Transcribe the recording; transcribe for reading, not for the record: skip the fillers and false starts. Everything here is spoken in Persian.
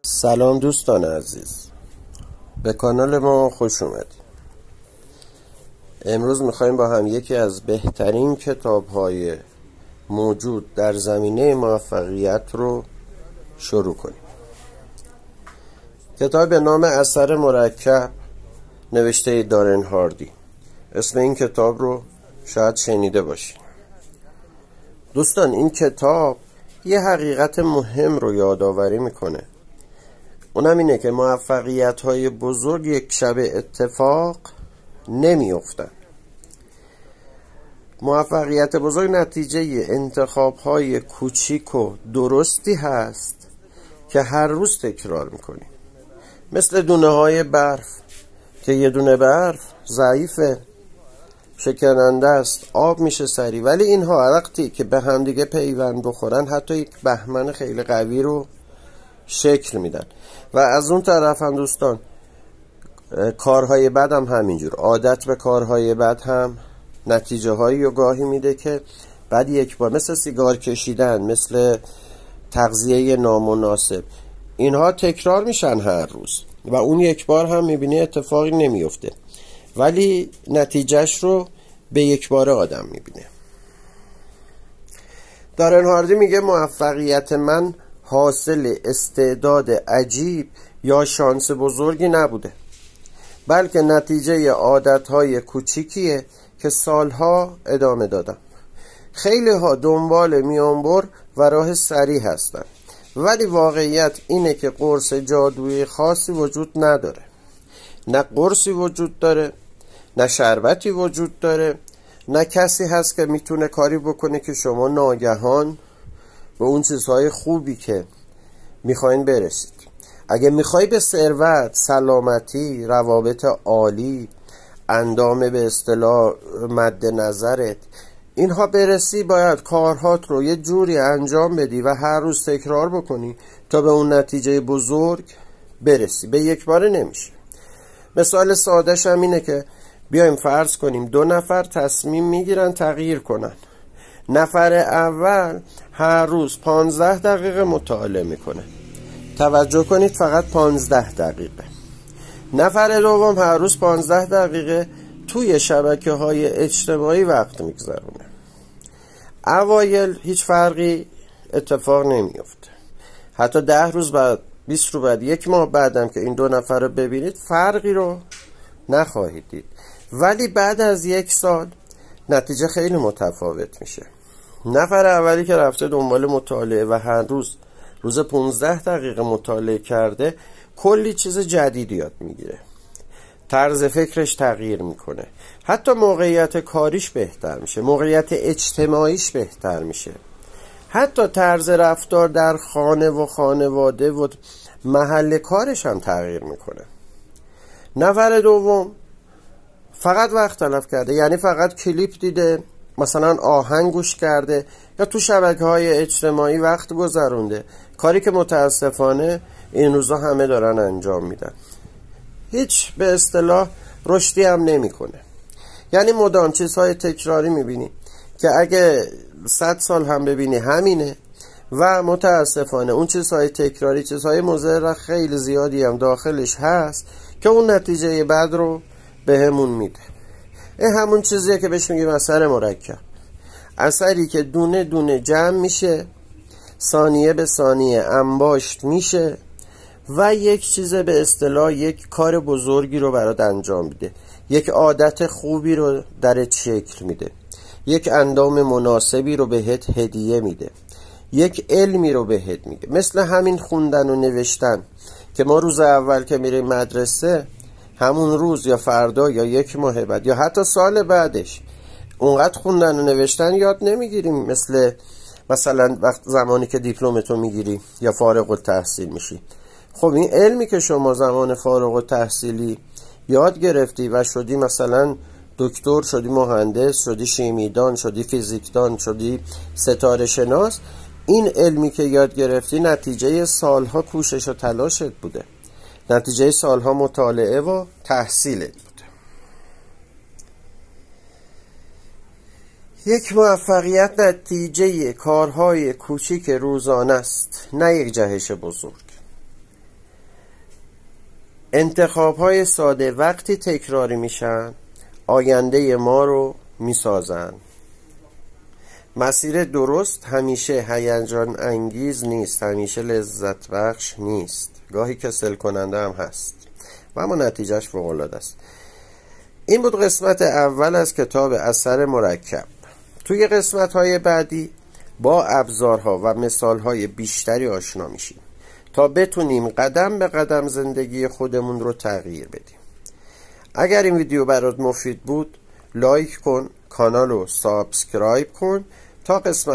سلام دوستان عزیز، به کانال ما خوش اومدید. امروز میخوایم با هم یکی از بهترین کتاب‌های موجود در زمینه موفقیت رو شروع کنیم. کتاب به نام اثر مرکب نوشته دارن هاردی. اسم این کتاب رو شاید شنیده باشید. دوستان، این کتاب یه حقیقت مهم رو یادآوری میکنه. اونم اینه که موفقیت‌های بزرگ یک شب اتفاق نمی‌افتند. موفقیت بزرگ نتیجه انتخاب‌های کوچیک و درستی هست که هر روز تکرار می‌کنیم. مثل دونه‌های برف که یه دونه برف ضعیفه، شکننده است، آب میشه سریع، ولی اینها وقتی که به هم دیگه پیوند بخورن حتی یک بهمن خیلی قوی رو شکل میدن. و از اون طرف هم دوستان، کارهای بد هم همینجور. عادت به کارهای بد هم نتیجه هایی و گاهی میده که بعد یک بار، مثل سیگار کشیدن، مثل تغذیه نامناسب، اینها تکرار میشن هر روز و اون یک بار هم میبینی اتفاقی نمیفته، ولی نتیجهش رو به یک بار آدم میبینه. دارن هاردی میگه موفقیت من حاصل استعداد عجیب یا شانس بزرگی نبوده، بلکه نتیجه عادتهای کوچیکیه که سالها ادامه دادم. خیلی ها دنبال میانبر و راه سریع هستن، ولی واقعیت اینه که قرص جادویی خاصی وجود نداره. نه قرصی وجود داره، نه شربتی وجود داره، نه کسی هست که میتونه کاری بکنه که شما ناگهان به اون چیزهای خوبی که میخواین برسید. اگه میخوای به ثروت، سلامتی، روابط عالی، اندام به اصطلاح مد نظرت، اینها برسی، باید کارهات رو یه جوری انجام بدی و هر روز تکرار بکنی تا به اون نتیجه بزرگ برسی. به یک باره نمیشه. مثال سادهش هم اینه که بیایم فرض کنیم 2 نفر تصمیم میگیرن تغییر کنن. نفر اول هر روز 15 دقیقه مطالعه میکنه. توجه کنید، فقط 15 دقیقه. نفر دوم هر روز 15 دقیقه توی شبکه‌های اجتماعی وقت میگذرونه. اوایل هیچ فرقی اتفاق نمیفته. حتی 10 روز بعد، 20 روز بعد، 1 ماه بعدم که این 2 نفر رو ببینید فرقی رو نخواهید دید. ولی بعد از 1 سال نتیجه خیلی متفاوت میشه. نفر اولی که رفته دنبال مطالعه و هر روز 15 دقیقه مطالعه کرده، کلی چیز جدید یاد میگیره. طرز فکرش تغییر میکنه. حتی موقعیت کاریش بهتر میشه، موقعیت اجتماعیش بهتر میشه. حتی طرز رفتار در خانه و خانواده و محل کارش هم تغییر میکنه. نفر دوم فقط وقت تلف کرده، یعنی فقط کلیپ دیده، مثلا آهنگ گوش کرده یا تو شبکه‌های اجتماعی وقت گذرونده، کاری که متاسفانه این روزا همه دارن انجام میدن. هیچ به اصطلاح رشدی هم نمیکنه. یعنی مدام چیزهای تکراری میبینی که اگه 100 سال هم ببینی همینه و متاسفانه اون چیزهای تکراری، چیزهای مضر خیلی زیادی هم داخلش هست که اون نتیجه بعد رو بهمون میده. این همون چیزیه که بهش میگیم اثر مرکب. اثری که دونه دونه جمع میشه، ثانیه به ثانیه انباشت میشه و یک چیز به اصطلاح یک کار بزرگی رو برات انجام میده. یک عادت خوبی رو درت شکل میده. یک اندام مناسبی رو بهت هدیه میده. یک علمی رو بهت میده. مثل همین خوندن و نوشتن که ما روز اول که میریم مدرسه، همون روز یا فردا یا 1 ماه بعد یا حتی سال بعدش اونقدر خوندن و نوشتن یاد نمیگیریم مثلا وقت زمانی که دیپلمتو میگیری یا فارغ التحصیل میشی. خب این علمی که شما زمان فارغ التحصیلی یاد گرفتی و شدی، مثلا دکتر شدی، مهندس شدی، شیمیدان شدی، فیزیکدان شدی، ستاره شناس، این علمی که یاد گرفتی نتیجه سالها کوشش و تلاشت بوده، نتیجه سالها مطالعه و تحصیلت بوده. یک موفقیت نتیجه کارهای کوچیک روزانه است، نه یک جهش بزرگ. انتخاب‌های ساده وقتی تکراری میشن آینده ما رو میسازن. مسیر درست همیشه هیجان انگیز نیست، همیشه لذت بخش نیست، گاهی کسل کننده هم هست و اما نتیجهش فوق‌العاده است. این بود قسمت اول از کتاب اثر مرکب. توی قسمت‌های بعدی با ابزارها و مثال‌های بیشتری آشنا میشیم تا بتونیم قدم به قدم زندگی خودمون رو تغییر بدیم. اگر این ویدیو برات مفید بود لایک کن، کانال رو سابسکرایب کن تا قسمت